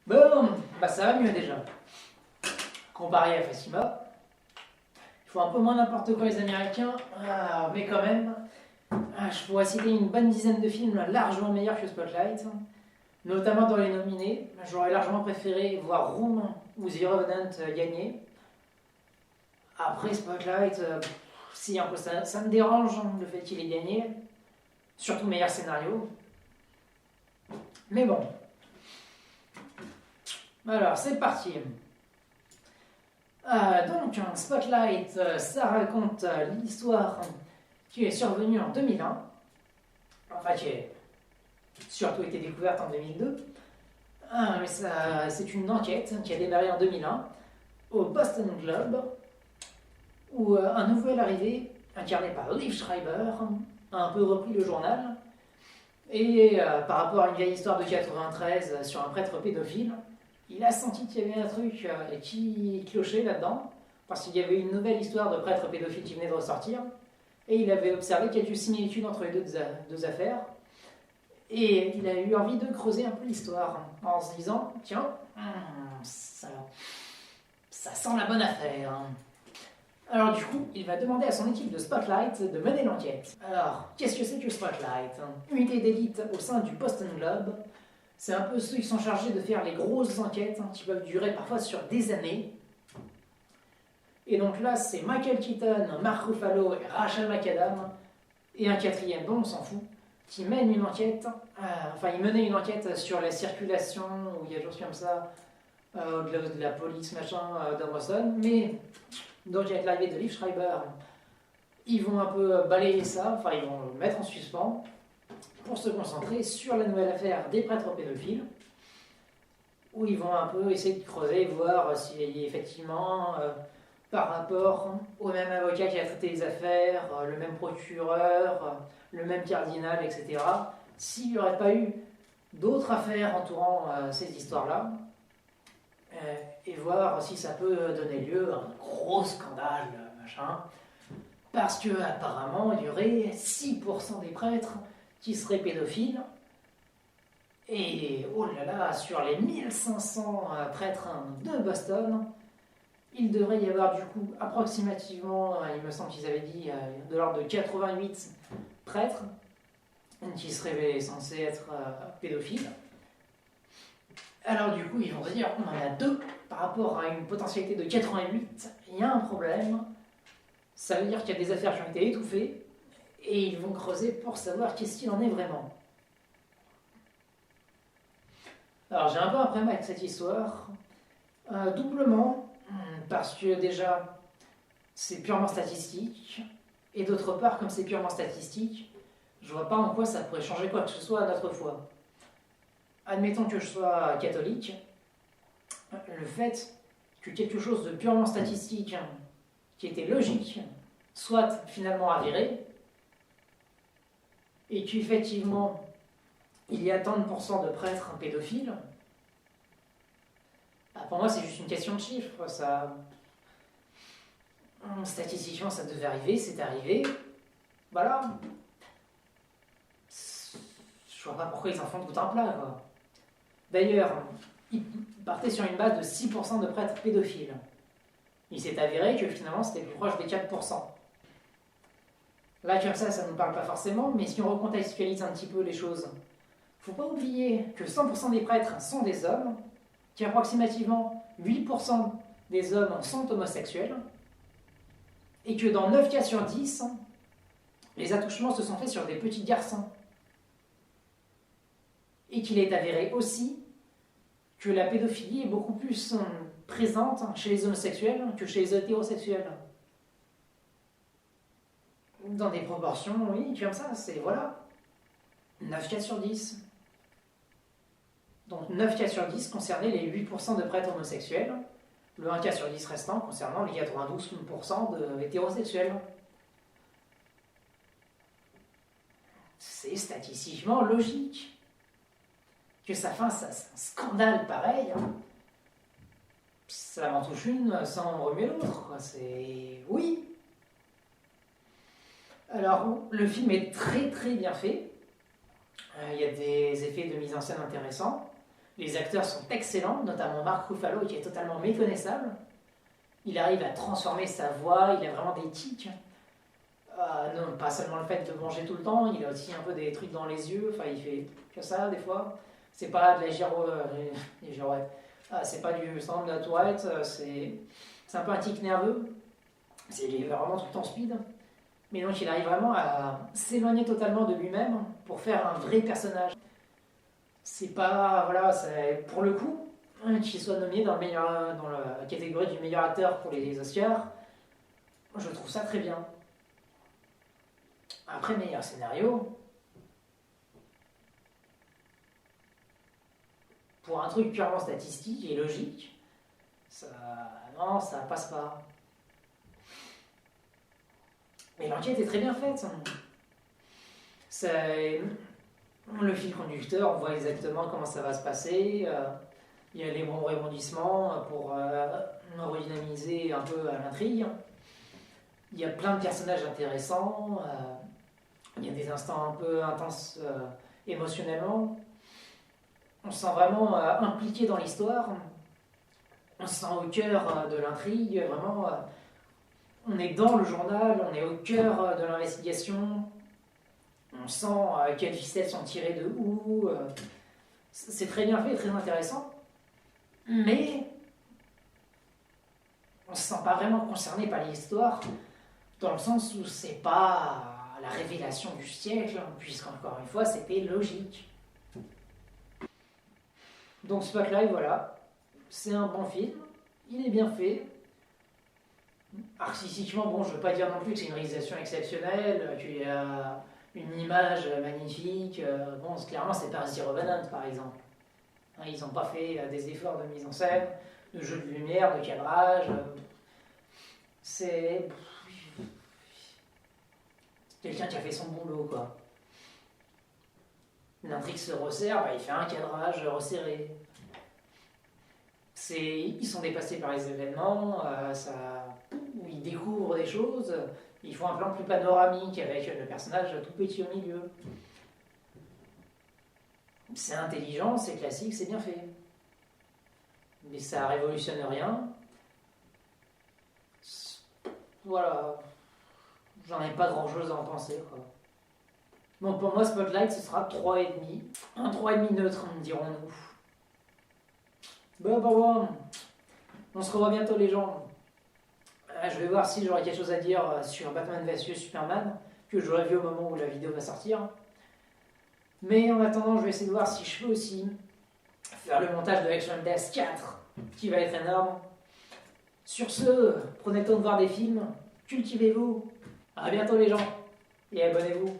Bon, bah ça va mieux déjà. Comparé à Fatima, ils font un peu moins n'importe quoi les Américains, mais quand même, je pourrais citer une bonne dizaine de films largement meilleurs que Spotlight, notamment dans les nominés. J'aurais largement préféré voir Room ou The Revenant gagner. Après Spotlight, si un peu ça me dérange le fait qu'il ait gagné, surtout meilleur scénario. Mais bon, alors c'est parti. Donc, un Spotlight, ça raconte l'histoire qui est survenue en 2001, enfin qui a surtout été découverte en 2002, mais c'est une enquête qui a démarré en 2001 au Boston Globe, où un nouvel arrivé, incarné par Liv Schreiber, a un peu repris le journal, et par rapport à une vieille histoire de 93 sur un prêtre pédophile, il a senti qu'il y avait un truc qui clochait là-dedans, parce qu'il y avait une nouvelle histoire de prêtre pédophile qui venait de ressortir, et il avait observé quelques similitudes entre les deux affaires, et il a eu envie de creuser un peu l'histoire, en se disant, tiens, ça sent la bonne affaire. Alors du coup, il va demander à son équipe de Spotlight de mener l'enquête. Alors, qu'est-ce que c'est que Spotlight? Unité d'élite au sein du Boston Globe. C'est un peu ceux qui sont chargés de faire les grosses enquêtes qui peuvent durer parfois sur des années. Et donc là, c'est Michael Keaton, Mark Ruffalo et Rachel McAdams, et un quatrième dont on s'en fout, qui mène une enquête, il menait une enquête sur la circulation, où il y a des choses comme ça, de la police, machin, de Boston, mais donc avec l'arrivée de Liv Schreiber, ils vont un peu balayer ça, ils vont le mettre en suspens, pour se concentrer sur la nouvelle affaire des prêtres pédophiles, où ils vont un peu essayer de creuser, voir si effectivement, par rapport au même avocat qui a traité les affaires, le même procureur, le même cardinal, etc., s'il n'y aurait pas eu d'autres affaires entourant ces histoires-là, et voir si ça peut donner lieu à un gros scandale, machin, parce que apparemment il y aurait 6% des prêtres qui seraient pédophiles, et oh là là, sur les 1500 prêtres de Boston, il devrait y avoir du coup approximativement, il me semble qu'ils avaient dit, de l'ordre de 88 prêtres qui seraient censés être pédophiles. Alors du coup, ils vont se dire, on en a deux par rapport à une potentialité de 88, il y a un problème, ça veut dire qu'il y a des affaires qui ont été étouffées, et ils vont creuser pour savoir qu'est-ce qu'il en est vraiment. Alors j'ai un peu un problème avec cette histoire, doublement, parce que déjà, c'est purement statistique, et d'autre part, comme c'est purement statistique, je vois pas en quoi ça pourrait changer quoi que ce soit à notre foi. Admettons que je sois catholique, le fait que quelque chose de purement statistique, qui était logique, soit finalement avéré, et qu'effectivement, il y a tant de pourcents de prêtres pédophiles, pour moi c'est juste une question de chiffres. Statistiquement ça devait arriver, c'est arrivé, voilà. Je vois pas pourquoi ils en font tout un plat, quoi. D'ailleurs, ils partaient sur une base de 6% de prêtres pédophiles. Il s'est avéré que finalement c'était plus proche des 4%. Là, comme ça ne nous parle pas forcément, mais si on recontextualise un petit peu les choses, faut pas oublier que 100% des prêtres sont des hommes, qu'approximativement 8% des hommes sont homosexuels, et que dans 9 cas sur 10, les attouchements se sont faits sur des petits garçons. Et qu'il est avéré aussi que la pédophilie est beaucoup plus présente chez les homosexuels que chez les hétérosexuels. Dans des proportions, oui, comme ça, c'est voilà. 9 cas sur 10. Donc 9 cas sur 10 concernaient les 8% de prêtres homosexuels, le 1 cas sur 10 restant concernant les 92% de hétérosexuels. C'est statistiquement logique. Que ça fasse un scandale pareil, ça m'en touche une sans remuer l'autre. C'est... Oui. Alors, le film est très très bien fait. Il y a des effets de mise en scène intéressants. Les acteurs sont excellents, notamment Mark Ruffalo qui est totalement méconnaissable. Il arrive à transformer sa voix, il a vraiment des tics. Non, pas seulement le fait de manger tout le temps, il a aussi un peu des trucs dans les yeux, enfin il fait que ça des fois. C'est pas de la girouette. C'est pas du syndrome de la Tourette, c'est un peu un tic nerveux. Il est vraiment tout le temps speed. Mais donc il arrive vraiment à s'éloigner totalement de lui-même pour faire un vrai personnage. C'est pas, voilà, pour le coup, qu'il soit nommé dans la catégorie du meilleur acteur pour les Oscars, je trouve ça très bien. Après, meilleur scénario, pour un truc purement statistique et logique, non, ça passe pas. Mais l'enquête est très bien faite. Le fil conducteur, on voit exactement comment ça va se passer. Il y a les bons rebondissements pour redynamiser un peu l'intrigue. Il y a plein de personnages intéressants. Il y a des instants un peu intenses émotionnellement. On se sent vraiment impliqué dans l'histoire. On se sent au cœur de l'intrigue. Vraiment, on est dans le journal, on est au cœur de l'investigation. On sent quelles ficelles sont tirées de où. C'est très bien fait, très intéressant. Mais on ne se sent pas vraiment concerné par l'histoire, dans le sens où c'est pas la révélation du siècle, puisqu'encore une fois, c'était logique. Donc Spotlight, voilà, c'est un bon film, il est bien fait. Artistiquement, bon, je ne veux pas dire non plus que c'est une réalisation exceptionnelle, qu'il y a une image magnifique. Bon, clairement, c'est pas The Revenant, par exemple. Ils n'ont pas fait des efforts de mise en scène, de jeu de lumière, de cadrage. C'est quelqu'un qui a fait son boulot, quoi. L'intrigue se resserre, il fait un cadrage resserré. Ils sont dépassés par les événements, ils découvrent des choses, ils font un plan plus panoramique avec le personnage tout petit au milieu. C'est intelligent, c'est classique, c'est bien fait. Mais ça révolutionne rien. Voilà. J'en ai pas grand chose à en penser, quoi. Bon, pour moi, Spotlight, ce sera 3,5. Un 3,5 neutre, dirons-nous. Bon. On se revoit bientôt, les gens. Je vais voir si j'aurai quelque chose à dire sur Batman vs Superman, que j'aurai vu au moment où la vidéo va sortir. Mais en attendant, je vais essayer de voir si je peux aussi faire le montage de Action Death 4, qui va être énorme. Sur ce, prenez le temps de voir des films, cultivez-vous. À bientôt les gens, et abonnez-vous.